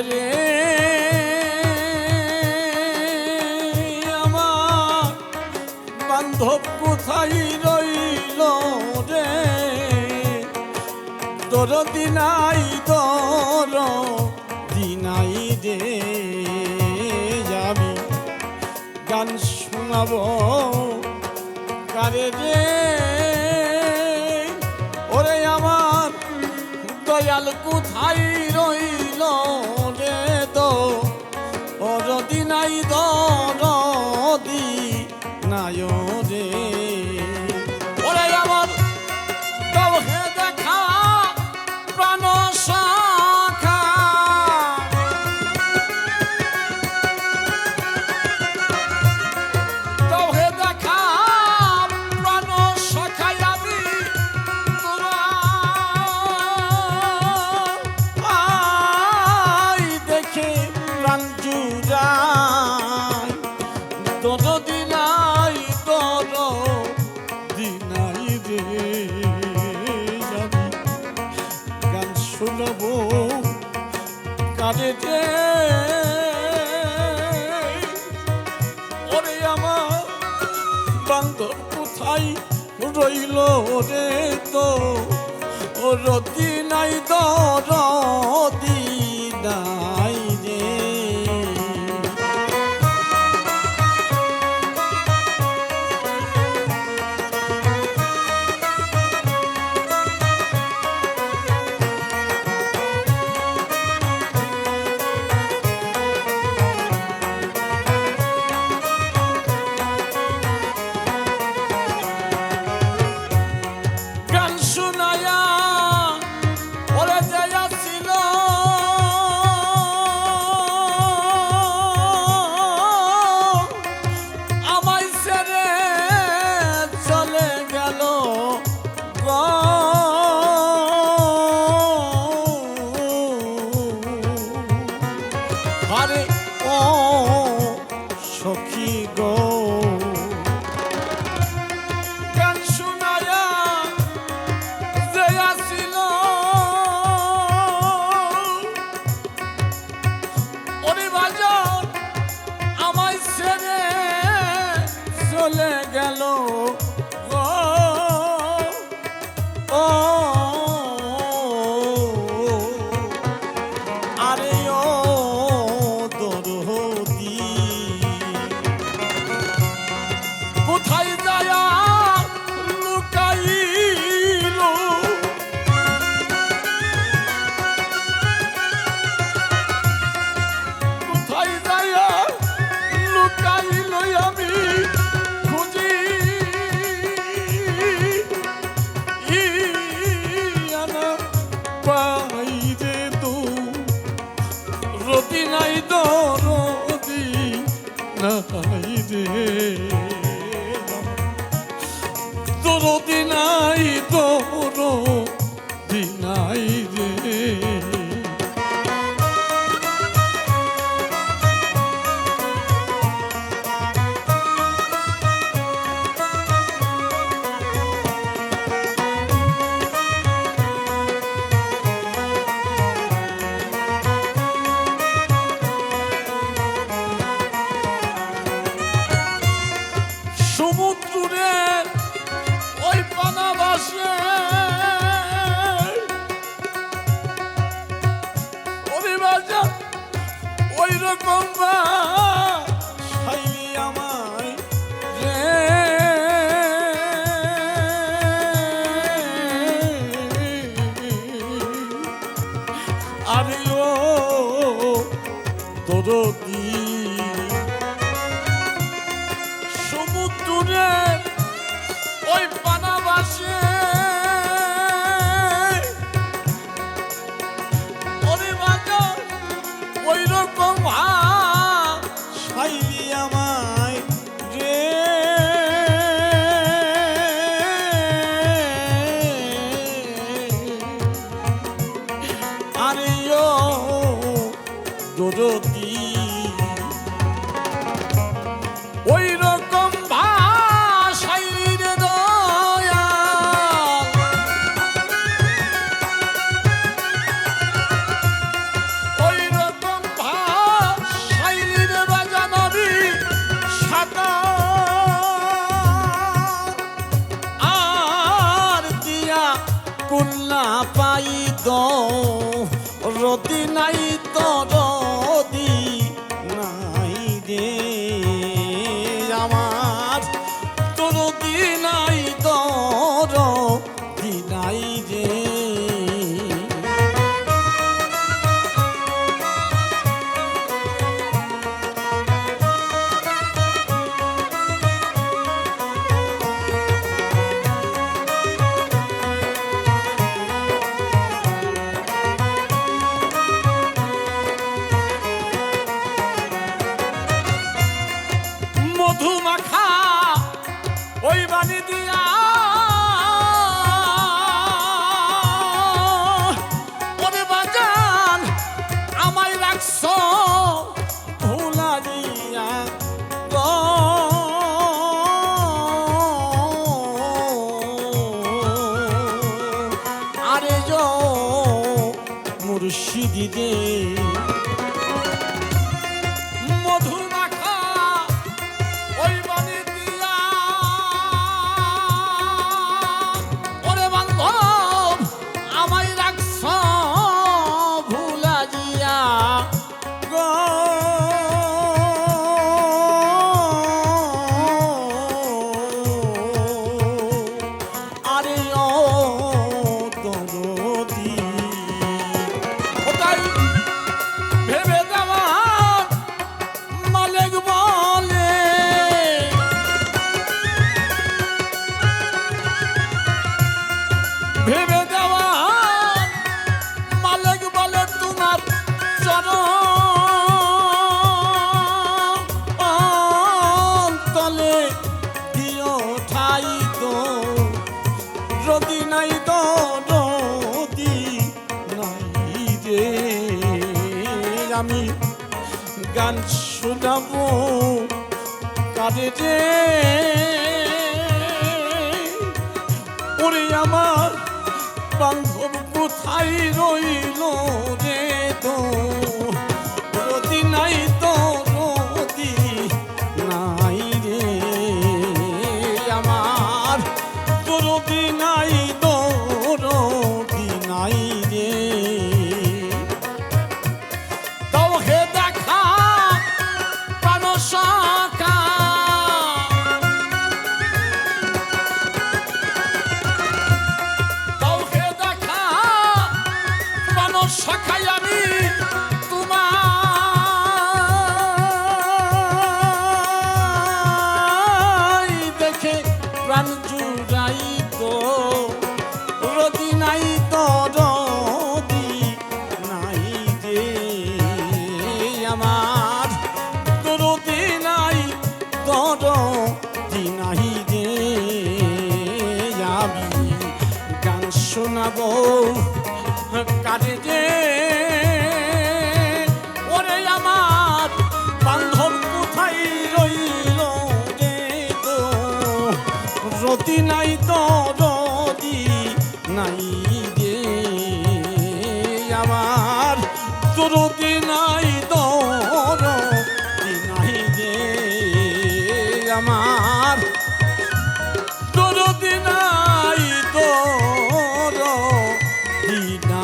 রে আমার বান্ধব কোথায় রইল রে দরদি নাই দরদি নাই রে আমি গান শোনাবো কারে রে ওরে আমার দয়াল কোথায় রইল রে দরদি নাই দরদি নাই রে ওরে আমার দাও হে দেখা প্রাণ শাখা দাও হে দেখা প্রাণ শাখা আমি তোরা আই দেখে প্রাণ জুড়াই দরদি নাই দরদি নাই রে গান শুনবো কারে রে ওরে আমার বান্ধব কোথায় রইল রে দরদি নাই দরদি নাই রে গান শোনায়া ওরে দেয়া ছিল আমায় ছেড়ে চলে গেল গো আরে ও সখী গো গান শোনায়া যে আসিল ওরে বাজার আমায় ছেড়ে চলে গেল গো ও আরে ও দরদি কোথায় যায়া লুকাইল কোথায় যায়া লুকাইল আমি খুঁজি আনা পাই রে রতি নাই দরদি নাই রে দরদি নাই দরদি নাই রে সমুদ্রের ওই পানাবাসে ওরে বাজার ওই রকম ভাইলি আমায় রে আরে ও দরদি সমুদ্রের ওই পানাবাসে ওরে বাজার ওই রকম ভাইলি আমায় রে আরে ও দরদি ওই রকম ভাই রতি নাই তরদি নাই রে আমার তরদি নাই তরদি নাই রে মধুমাখা ওই বাণী দিয়া ওরে বাজান আমায় রাখছ ভুলা দিয়া গো আরে যো মুর্শিদি দে ভেবে দেওয়া মালিক বলে তোমার চরণ তলে দিও ঠাই তো রদি নাই তো রদি নাই রে আমি গান শোনাবো কারে রে ওরে আমার বান্ধব কোথায় রইল রে তো রদি নাই তো রদি নাই রে আমার তো রদি নাই তো রদি নাই রে তাও হে দেখা প্রাণ সখা সখাই আমি তোমায় দেখে প্রাণ জুড়াই তো রদি নাই তো রদি নাই রে আমার তো রদি নাই তো রদি নাই রে আমি গান শোনাবো কাজে যে ওরে আমার বান্ধব কোথায় রইল রে তো রতি নাই তো রদি নাই রে আমার তো রতি নাই তো রদি নাই রে আমার তো রতি নাই তো রদি নাই